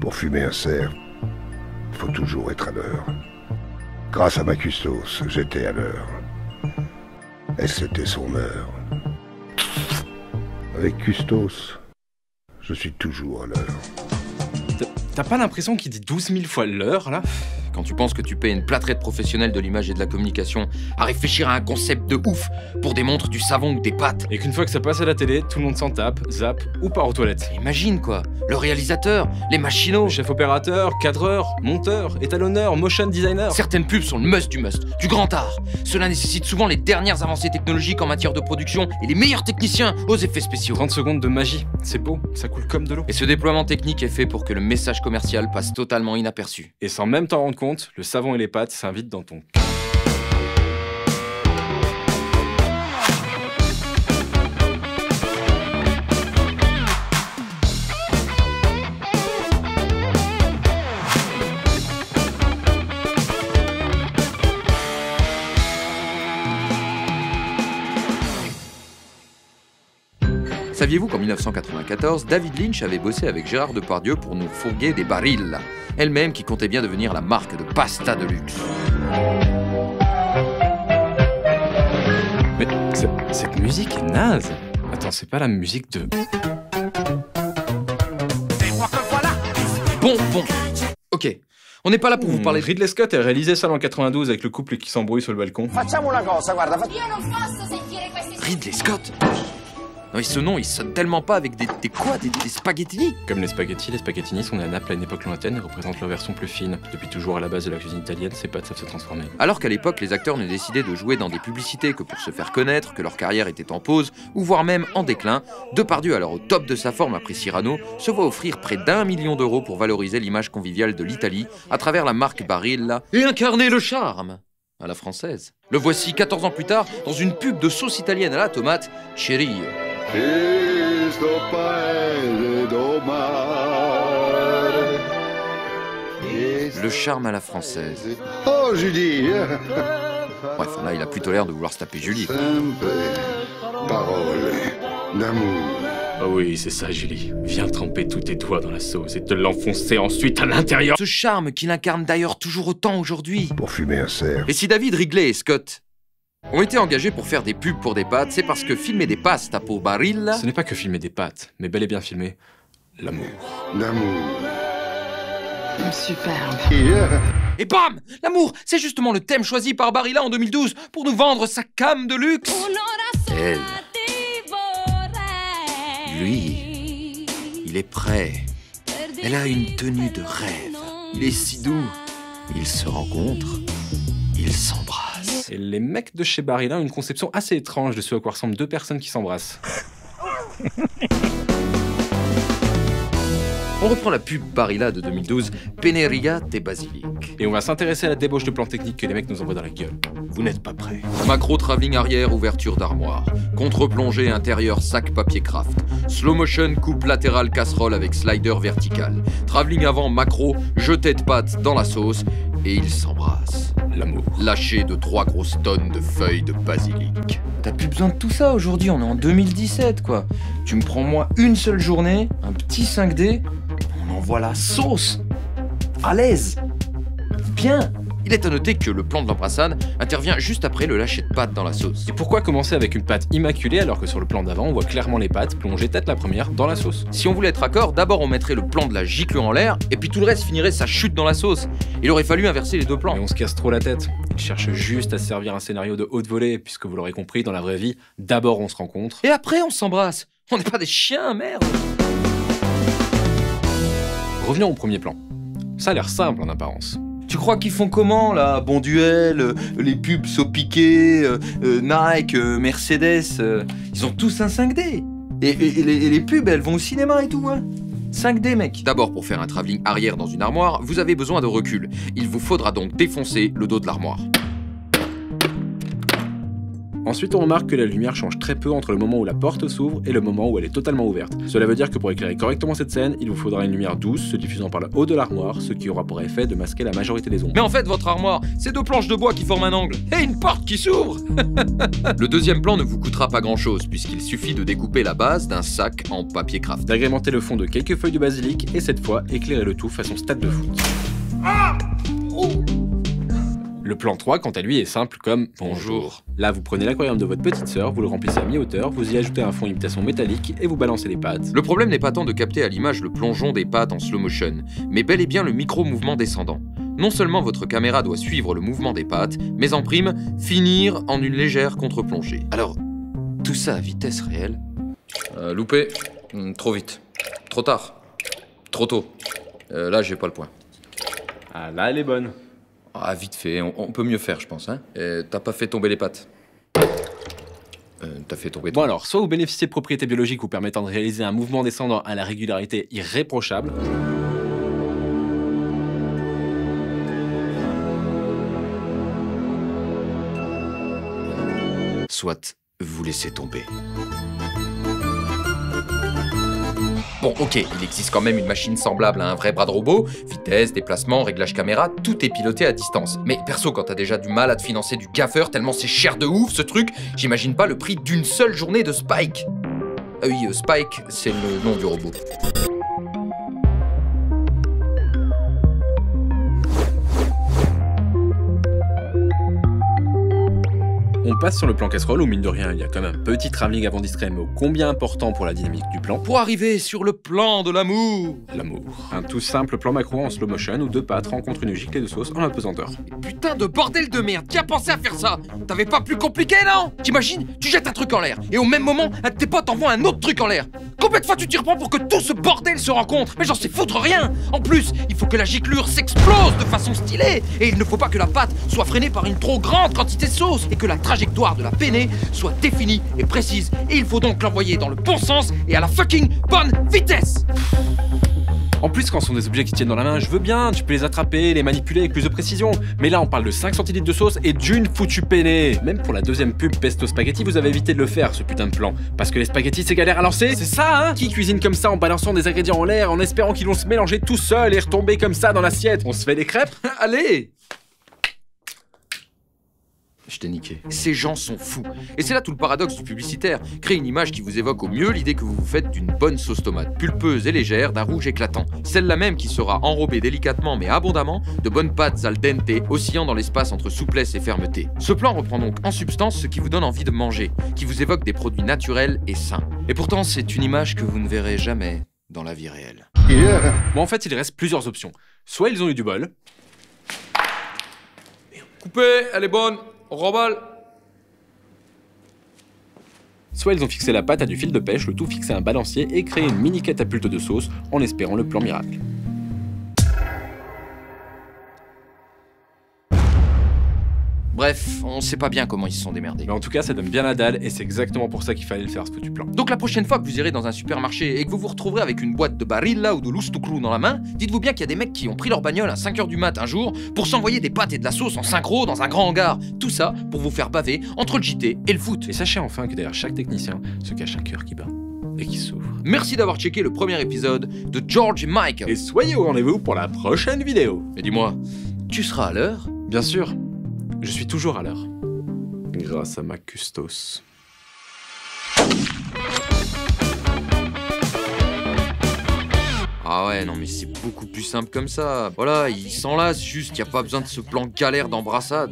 Pour fumer un cerf, faut toujours être à l'heure. Grâce à ma custos, j'étais à l'heure. Et c'était son heure. Avec custos, je suis toujours à l'heure. T'as pas l'impression qu'il dit 12 000 fois l'heure, là? Quand tu penses que tu paies une plâtrette professionnelle de l'image et de la communication à réfléchir à un concept de ouf pour des montres, du savon ou des pâtes. Et qu'une fois que ça passe à la télé, tout le monde s'en tape, zappe ou part aux toilettes. Imagine quoi, le réalisateur, les machinaux, Le chef opérateur, cadreur, monteur, étalonneur, motion designer. certaines pubs sont le must, du grand art. Cela nécessite souvent les dernières avancées technologiques en matière de production et les meilleurs techniciens aux effets spéciaux. 30 secondes de magie, c'est beau, ça coule comme de l'eau. Et ce déploiement technique est fait pour que le message commercial passe totalement inaperçu. Et sans même t'en rendre compte, le savon et les pâtes s'invitent dans ton... Saviez-vous qu'en 1994, David Lynch avait bossé avec Gérard Depardieu pour nous fourguer des Barilla, elle-même qui comptait bien devenir la marque de pasta de luxe. Mais cette musique est naze. Attends, c'est pas la musique de... Bon, ok. On n'est pas là pour vous parler de... Ridley Scott a réalisé ça en 92 avec le couple qui s'embrouille sur le balcon. Facciamo una cosa, guarda. Io non posso sentire questi... Ridley Scott. Non, et ce nom, il sonne tellement pas avec des spaghettini. Comme les spaghettini sont nés à Naples à une époque lointaine et représentent leur version plus fine. Depuis toujours à la base de la cuisine italienne, ces pâtes savent se transformer. Alors qu'à l'époque, les acteurs ne décidaient de jouer dans des publicités que pour se faire connaître, que leur carrière était en pause, ou voire même en déclin, Depardieu, alors au top de sa forme après Cyrano, se voit offrir près d'1 million d'euros pour valoriser l'image conviviale de l'Italie à travers la marque Barilla et incarner le charme à la française. Le voici 14 ans plus tard dans une pub de sauce italienne à la tomate, Cherio. Le charme à la française. Oh, Julie! Bref, là, il a plutôt l'air de vouloir se taper Julie. Parole d'amour. Oh oui, c'est ça, Julie. Viens tremper tous tes doigts dans la sauce et te l'enfoncer ensuite à l'intérieur. Ce charme qu'il incarne d'ailleurs toujours autant aujourd'hui. Pour fumer un cerf, Et si David, Ridley et Scott ont été engagés pour faire des pubs pour des pâtes, c'est parce que filmer des pastas pour Barilla... Ce n'est pas que filmer des pâtes, mais bel et bien filmer l'amour. d'amour. Superbe. Et bam! L'amour, c'est justement le thème choisi par Barilla en 2012 pour nous vendre sa cam de luxe. Elle. Lui, il est prêt. Elle a une tenue de rêve. Il est si doux. Ils se rencontrent. Ils s'embrassent. Et les mecs de chez Barilla ont une conception assez étrange de ce à quoi ressemblent deux personnes qui s'embrassent. On reprend la pub Barilla de 2012, Peneria te Basilic. Et on va s'intéresser à la débauche de plans techniques que les mecs nous envoient dans la gueule. Vous n'êtes pas prêts. Macro travelling arrière, ouverture d'armoire. Contre-plongée intérieur, sac papier craft. Slow motion, coupe latérale casserole avec slider vertical. Travelling avant, macro, jeté de pâtes dans la sauce. Et ils s'embrassent. L'amour. Lâché de 3 grosses tonnes de feuilles de basilic. T'as plus besoin de tout ça aujourd'hui, on est en 2017 quoi. Tu me prends moi une seule journée, un petit 5D, on envoie la sauce. À l'aise. Bien. Il est à noter que le plan de l'embrassade intervient juste après le lâcher de pâtes dans la sauce. Et pourquoi commencer avec une pâte immaculée alors que sur le plan d'avant, on voit clairement les pâtes plongées tête la première dans la sauce? Si on voulait être raccord, d'abord on mettrait le plan de la gicle en l'air, et puis tout le reste finirait sa chute dans la sauce. Il aurait fallu inverser les deux plans. Mais on se casse trop la tête. Ils cherchent juste à servir un scénario de haute volée, puisque vous l'aurez compris, dans la vraie vie, d'abord on se rencontre. Et après on s'embrasse. On n'est pas des chiens, merde. Revenons au premier plan. Ça a l'air simple en apparence. Tu crois qu'ils font comment là? Bon Duel, les pubs Sopiqué, Nike, Mercedes, ils ont tous un 5D. Et les pubs, elles vont au cinéma et tout, hein. 5D, mec. D'abord, pour faire un travelling arrière dans une armoire, vous avez besoin de recul. Il vous faudra donc défoncer le dos de l'armoire. Ensuite, on remarque que la lumière change très peu entre le moment où la porte s'ouvre et le moment où elle est totalement ouverte. Cela veut dire que pour éclairer correctement cette scène, il vous faudra une lumière douce se diffusant par le haut de l'armoire, ce qui aura pour effet de masquer la majorité des ombres. Mais en fait, votre armoire, c'est 2 planches de bois qui forment un angle et une porte qui s'ouvre. Le deuxième plan ne vous coûtera pas grand-chose, puisqu'il suffit de découper la base d'un sac en papier craft. D'agrémenter le fond de quelques feuilles de basilic et cette fois, éclairer le tout façon stade de foot. Le plan 3, quant à lui, est simple comme bonjour. Là, vous prenez l'aquarium de votre petite sœur, vous le remplissez à mi-hauteur, vous y ajoutez un fond imitation métallique et vous balancez les pattes. Le problème n'est pas tant de capter à l'image le plongeon des pattes en slow motion, mais bel et bien le micro-mouvement descendant. Non seulement votre caméra doit suivre le mouvement des pattes, mais en prime, finir en une légère contre-plongée. Alors, tout ça à vitesse réelle. Loupé, trop vite, trop tard, trop tôt. Là, j'ai pas le point. Ah, là, elle est bonne. Ah, vite fait, on peut mieux faire, je pense, hein. T'as pas fait tomber les pattes. T'as fait tomber... Bon alors, soit vous bénéficiez de propriétés biologiques vous permettant de réaliser un mouvement descendant à la régularité irréprochable, soit vous laissez tomber. Bon, ok, il existe quand même une machine semblable à un vrai bras de robot. Vitesse, déplacement, réglage caméra, tout est piloté à distance. Mais perso, quand t'as déjà du mal à te financer du gaffeur tellement c'est cher de ouf ce truc, j'imagine pas le prix d'une seule journée de Spike. Ah oui, Spike, c'est le nom du robot. on passe sur le plan casserole où mine de rien il y a quand même un petit travelling avant discret mais ô combien important pour la dynamique du plan. Pour arriver sur le plan de l'amour. L'amour. Un tout simple plan macro en slow motion où deux pattes rencontrent une giclée de sauce en apesanteur. Putain de bordel de merde, qui a pensé à faire ça? T'avais pas plus compliqué, non? T'imagines, tu jettes un truc en l'air et au même moment, un de tes potes envoie un autre truc en l'air. Combien de fois tu t'y reprends pour que tout ce bordel se rencontre? Mais j'en sais foutre rien. En plus, il faut que la giclure s'explose de façon stylée et il ne faut pas que la pâte soit freinée par une trop grande quantité de sauce et que la trajectoire de la penne soit définie et précise. Et il faut donc l'envoyer dans le bon sens et à la fucking bonne vitesse. En plus, quand ce sont des objets qui tiennent dans la main, je veux bien, tu peux les attraper, les manipuler avec plus de précision. Mais là, on parle de 5 centilitres de sauce et d'une foutue penne. Même pour la deuxième pub Pesto Spaghetti, vous avez évité de le faire, ce putain de plan. Parce que les spaghettis, c'est galère à lancer. C'est ça, hein? Qui cuisine comme ça en balançant des ingrédients en l'air, en espérant qu'ils vont se mélanger tout seuls et retomber comme ça dans l'assiette? On se fait des crêpes? Allez! Je t'ai niqué. Ces gens sont fous. Et c'est là tout le paradoxe du publicitaire. Créer une image qui vous évoque au mieux l'idée que vous vous faites d'une bonne sauce tomate, pulpeuse et légère, d'un rouge éclatant. Celle-là même qui sera enrobée délicatement mais abondamment de bonnes pâtes al dente, oscillant dans l'espace entre souplesse et fermeté. Ce plan reprend donc en substance ce qui vous donne envie de manger, qui vous évoque des produits naturels et sains. Et pourtant, c'est une image que vous ne verrez jamais dans la vie réelle. Bon, en fait, il reste plusieurs options. Soit ils ont eu du bol. Coupée, elle est bonne. On remballe. Soit ils ont fixé la pâte à du fil de pêche, le tout fixé à un balancier et créé une mini catapulte de sauce en espérant le plan miracle. Bref, on sait pas bien comment ils se sont démerdés. Mais en tout cas, ça donne bien la dalle et c'est exactement pour ça qu'il fallait le faire, ce foutu plan. Donc la prochaine fois que vous irez dans un supermarché et que vous vous retrouverez avec une boîte de Barilla ou de Loustouklu dans la main, dites-vous bien qu'il y a des mecs qui ont pris leur bagnole à 5h du mat un jour pour s'envoyer des pâtes et de la sauce en synchro dans un grand hangar. Tout ça pour vous faire baver entre le JT et le foot. Et sachez enfin que derrière chaque technicien se cache un cœur qui bat et qui s'ouvre. Merci d'avoir checké le premier épisode de George et Michael. Et soyez au rendez-vous pour la prochaine vidéo. Mais dis-moi, tu seras à l'heure? Bien sûr, je suis toujours à l'heure. Grâce à ma custos. Ah ouais, non mais c'est beaucoup plus simple comme ça. Voilà, il s'enlace juste, y a pas besoin de ce plan galère d'embrassade.